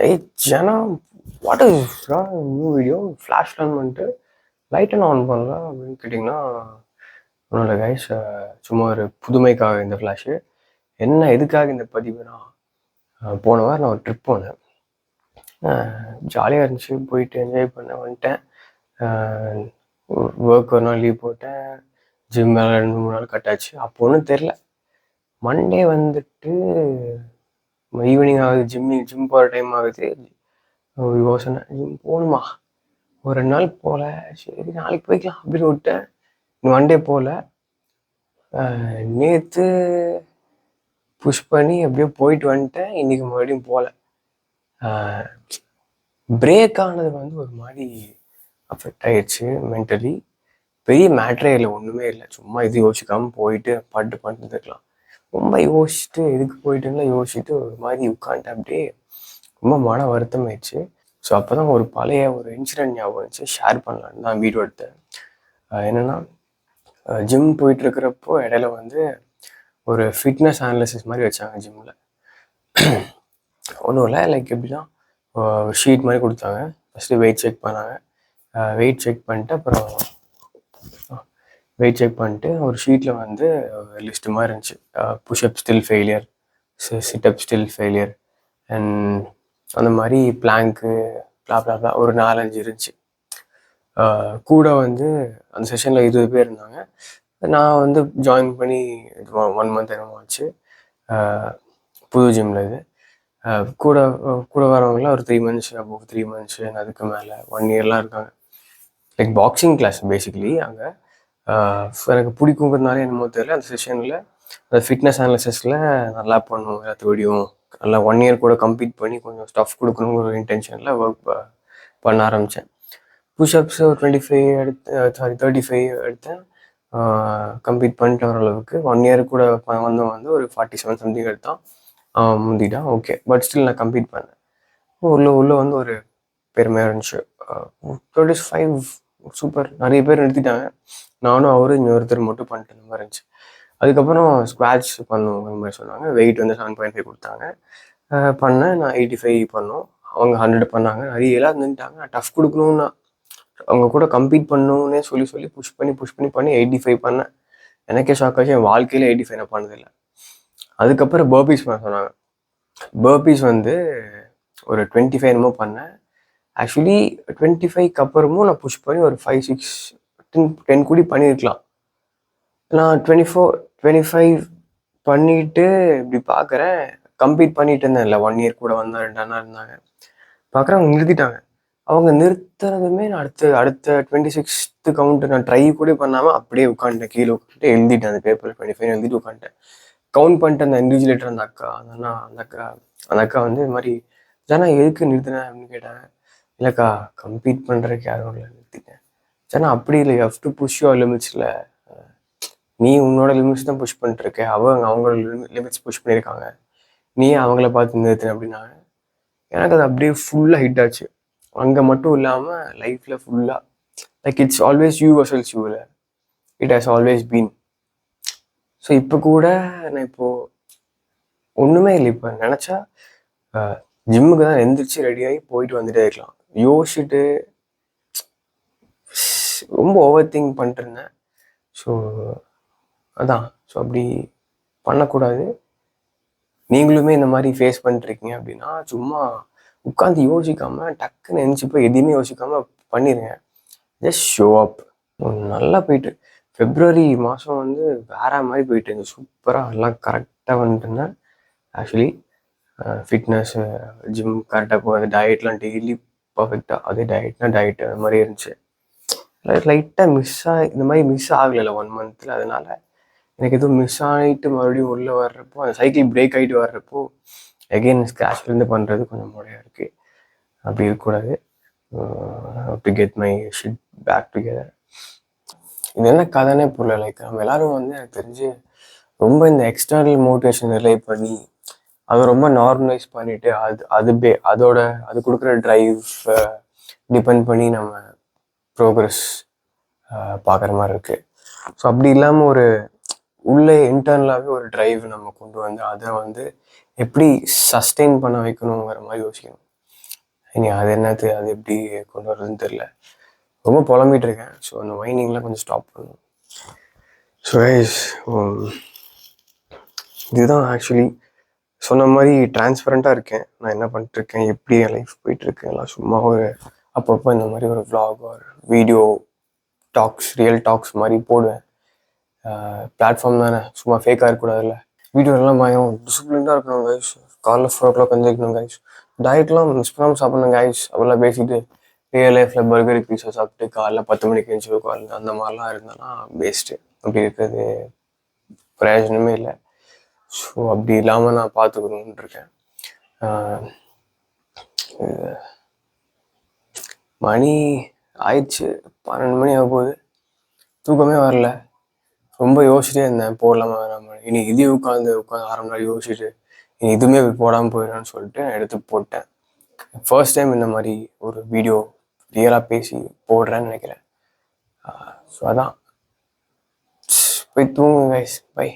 ஏய் Jana, what is new video flash on பண்ணிட்டு light and on பண்ணலாம் அப்படின்னு கேட்டிங்கன்னா ஒன்றும் இல்லை கைஸ். சும்மா ஒரு புதுமைக்காக இந்த ஃப்ளாஷு. என்ன எதுக்காக இந்த பதிவுனா, போன வாரம் நான் ஒரு ட்ரிப் போனேன். ஜாலியாக இருந்துச்சு, போயிட்டு என்ஜாய் பண்ண வந்துட்டேன். ஒர்க் ஒரு நாள் லீவ் போட்டேன், ஜிம் மேலே 2-3 நாள் கட்டாச்சு. அப்போ ஒன்றும் தெரில. மண்டே வந்துட்டு ஈவினிங் ஆகுது, ஜிம் போகிற டைம் ஆகுது. ஒரு யோசனை, ஜிம் போகணுமா, ஒரு 2 நாள் போகல, சரி நாளைக்கு போய்க்கலாம் அப்படின்னு விட்டேன். மண்டே போகல. நேற்று புஷ் பண்ணி அப்படியே போயிட்டு வந்துட்டேன். இன்றைக்கி மறுபடியும் போகல. பிரேக் ஆனது வந்து ஒரு மாதிரி அஃபெக்ட் ஆயிடுச்சு மென்டலி. பெரிய மேட்ரே இல்லை, ஒன்றுமே இல்லை. சும்மா இது யோசிக்காமல் போயிட்டு பண்ணிட்டுருக்கலாம். ரொம்ப யோசிச்சுட்டு எதுக்கு போயிட்டுன்னா யோசிச்சுட்டு ஒரு மாதிரி உட்காந்துட்டு அப்படியே ரொம்ப மன வருத்தம் ஆயிடுச்சு. ஸோ அப்போ தான் ஒரு பழைய ஒரு இன்சிடென்ட் ஞாபகம் வந்துச்சு, ஷேர் பண்ணலான்னு தான் வீடியோ எடுத்தேன். என்னென்னா, ஜிம் போயிட்டுருக்கிறப்போ இடையில வந்து ஒரு ஃபிட்னஸ் அனாலிசிஸ் மாதிரி வச்சாங்க ஜிம்மில். ஒன்றும் இல்லை, லைக் எப்படின்னா ஒரு ஷீட் மாதிரி கொடுத்தாங்க. ஃபஸ்ட்டு வெயிட் செக் பண்ணாங்க. வெயிட் செக் பண்ணிட்டு ஒரு ஷீட்டில் வந்து லிஸ்ட்டு மாதிரி இருந்துச்சு. Pushup still failure, situp still failure and அந்த மாதிரி பிளாங்க்கு ப்ளா ஒரு 4-5 இருந்துச்சு. கூட வந்து அந்த செஷனில் 20 பேர் இருந்தாங்க. நான் வந்து ஜாயின் பண்ணி 1 மந்த் என்னமோ ஆச்சு, புது ஜிம்மில். இது கூட கூட வரவங்களாம் ஒரு 3 மந்த்ஸ், அப்போ 3 மந்த்ஸ், அதுக்கு மேலே 1 இயர்லாம் இருக்காங்க. Like boxing class basically. அங்கே எனக்கு பிடிக்குங்கிறதுனால என்னமோ தெரியல, அந்த செஷனில் அந்த ஃபிட்னஸ் அனாலிசிஸில் நல்லா பண்ணும் எல்லாத்தோடையும், நல்லா 1 இயர் கூட கம்ப்ளீட் பண்ணி கொஞ்சம் ஸ்டஃப் கொடுக்கணுங்கிற ஒரு இன்டென்ஷனில் ஒர்க் பண்ண ஆரம்பித்தேன். புஷ்அப்ஸ் ஒரு 25 35 எடுத்தேன். கம்ப்ளீட் பண்ணிட்டு வர அளவுக்கு 1 இயர் கூட வந்து ஒரு 47 சம்திங் எடுத்தான், முந்திட்டான். ஓகே, பட் ஸ்டில் நான் கம்ப்ளீட் பண்ணேன். உள்ளே வந்து ஒரு பெருமையாக இருந்துச்சு. 25 சூப்பர், நிறைய பேர் நிறுத்திட்டாங்க. நானும் அவரும் இன்னொருத்தர் மட்டும் பண்ணிட்டு இந்த மாதிரி இருந்துச்சு. அதுக்கப்புறம் ஸ்குவாட்ச் பண்ணுங்கிற மாதிரி சொன்னாங்க. வெயிட் வந்து 7.5 கொடுத்தாங்க. பண்ணேன். நான் 85 பண்ணோம், அவங்க 100 பண்ணாங்க. நிறைய எல்லாம் நின்றுட்டாங்க. நான் டஃப் கொடுக்கணும்னா அவங்க கூட கம்ப்ளீட் பண்ணணுன்னே சொல்லி புஷ் பண்ணி 85 பண்ணேன். எனக்கே ஷாக் ஆச்சு, என் வாழ்க்கையில் 85 நான் பண்ணதில்லை. அதுக்கப்புறம் பர்பீஸ் பண்ண சொன்னாங்க. பர்பீஸ் வந்து ஒரு 25 என்னமோ பண்ணேன். ஆக்சுவலி 25க்கு அப்புறமும் நான் புஷ் பண்ணி ஒரு 5, 6, 10 கூடி பண்ணியிருக்கலாம். நான் 25 பண்ணிட்டு இப்படி பார்க்குறேன், கம்ப்ளீட் பண்ணிட்டு இருந்தேன். இல்லை 1 இயர் கூட வந்தேன், 2 அண்ணா இருந்தாங்க. பார்க்குறேன் அவங்க நிறுத்திட்டாங்க. அவங்க நிறுத்துறதுமே நான் அடுத்த 26th கவுண்ட் நான் ட்ரை கூட பண்ணாமல் அப்படியே உட்காந்துட்டேன். கீழே உட்காந்துட்டு எழுதிட்டேன் அந்த பேப்பரில் 25 எழுதிட்டு உட்காந்துட்டேன். கவுண்ட் பண்ணிட்டு அந்த இண்டிவிஜுவலேட்டர் அந்த அக்கா வந்து இது மாதிரி, ஜனா எதுக்கு நிறுத்தினேன் அப்படின்னு கேட்டாங்க. இல்லைக்கா, கம்ப்ளீட் பண்ணுறதுக்கு யாரும் இல்லை, நிறுத்திட்டேன். ஜனா அப்படி இல்லை, you have to push your லிமிட்ஸில். நீ உன்னோட லிமிட்ஸ் தான் புஷ் பண்ணிட்டுருக்க, அவங்களோட லிமிட்ஸ் புஷ் பண்ணியிருக்காங்க, நீ அவங்கள பார்த்து நிறுத்தின அப்படின்னாங்க. எனக்கு அது அப்படியே ஃபுல்லாக ஹிட் ஆச்சு. அங்கே மட்டும் இல்லாமல் லைஃப்பில் ஃபுல்லாக, like it's always you versus you, இல்லை it has always been. So இப்போ கூட நான் இப்போது ஒன்றுமே இல்லை. இப்போ நினச்சா ஜிம்முக்கு தான் எந்திரிச்சு ரெடியாகி போயிட்டு வந்துட்டே இருக்கலாம். யோசிச்சுட்டு ரொம்ப ஓவர் திங்க் பண்ணிட்டு இருந்தேன். ஸோ அதான், ஸோ அப்படி பண்ணக்கூடாது. நீங்களுமே இந்த மாதிரி ஃபேஸ் பண்ணிட்டுருக்கீங்க அப்படின்னா சும்மா உட்காந்து யோசிக்காமல் டக்குன்னு எழுந்துச்சி போய் எதையுமே யோசிக்காமல் பண்ணிடுங்க. Just show up. நல்லா போயிட்டு February மாதம் வந்து வேற மாதிரி போயிட்டு இருந்தது. சூப்பராக எல்லாம் கரெக்டாக வந்துட்டு இருந்தேன். ஆக்சுவலி ஃபிட்னஸ், ஜிம் கரெக்டாக போகுது, டயட்லாம் டெய்லி பர்ஃபெக்டாக, அதே டயட்டு அது மாதிரி இருந்துச்சு. லைட்டாக இந்த மாதிரி மிஸ் ஆகலை 1 மந்த்தில். அதனால எனக்கு எதுவும் மிஸ் ஆகிட்டு மறுபடியும் உள்ளே வர்றப்போ, அந்த சைக்கிள் பிரேக் ஆகிட்டு வர்றப்போ எகெயின் ஸ்க்ராட்ச்லேருந்து பண்ணுறது கொஞ்சம் முறையாக இருக்குது. அப்படி இருக்கக்கூடாது. To get my shit back together. இது என்ன கதைனே புரியல. லைக் நம்ம எல்லோரும் வந்து எனக்கு தெரிஞ்சு ரொம்ப இந்த எக்ஸ்டர்னல் மோட்டிவேஷன் ரிலே பண்ணி அதை ரொம்ப நார்மலைஸ் பண்ணிவிட்டு அது கொடுக்குற ட்ரைவ் டிபெண்ட் பண்ணி நம்ம ப்ரோக்ரஸ் பார்க்குற மாதிரி இருக்குது. ஸோ அப்படி இல்லாமல் ஒரு உள்ளே இன்டர்னலாகவே ஒரு ட்ரைவ் நம்ம கொண்டு வந்து அதை வந்து எப்படி சஸ்டெயின் பண்ண வைக்கணுங்கிற மாதிரி யோசிக்கணும். இனி அது என்னது, அது எப்படி கொண்டு வர்றதுன்னு தெரில. ரொம்ப புலம்பிகிட்டு இருக்கேன். ஸோ அந்த வைனிங்லாம் கொஞ்சம் ஸ்டாப் பண்ணணும். ஸோ கைஸ், இதுதான் ஆக்சுவலி சொன்ன மாதிரி டிரான்ஸ்பரண்ட்டாக இருக்கேன். நான் என்ன பண்ணிட்டுருக்கேன், எப்படி என் லைஃப் போயிட்டுருக்கேன், எல்லாம் சும்மா ஒரு அப்பப்போ இந்த மாதிரி ஒரு vlog ஒரு வீடியோ டாக்ஸ், ரியல் டாக்ஸ் மாதிரி போடுவேன். பிளாட்ஃபார்ம் தானே, சும்மா ஃபேக்காக இருக்கக்கூடாதுல்ல. வீடியோலாம் பயம் டிசிப்ளின்டாக இருக்கணும் கைஸ். காலைல 4 o'clock வந்துருக்கணும் கைஸ். டயட்லாம் மிஸ் பண்ணாமல் சாப்பிடணும் கைஸ். அப்படிலாம் பேசிட்டு ரியல் லைஃப்பில் பர்கர் பீஸா சாப்பிட்டு காலைல 10 மணிக்கு எழுந்துச்சி உட்காந்து அந்த மாதிரிலாம் இருந்தானா வேஸ்ட்டு. அப்படி இருக்கிறது பிரயோஜனமே இல்லை. ஸோ அப்படி இல்லாமல் நான் பார்த்துக்கணுன்னு இருக்கேன். மணி ஆயிடுச்சு, 12 மணி ஆக போகுது. தூக்கமே வரல. ரொம்ப யோசிச்சுட்டே இருந்தேன், போடலாமா வேணாமா. இனி இதே உட்காந்து 1/2 மணி நேரம் யோசிச்சுட்டு இனி இதுவுமே போடாமல் போயிடலான்னு சொல்லிட்டு எடுத்து போட்டேன். ஃபர்ஸ்ட் டைம் இந்த மாதிரி ஒரு வீடியோ ரியலாக பேசி போடுறேன்னு நினைக்கிறேன். ஸோ அதான், போய் தூங்குங்க கைஸ். பை.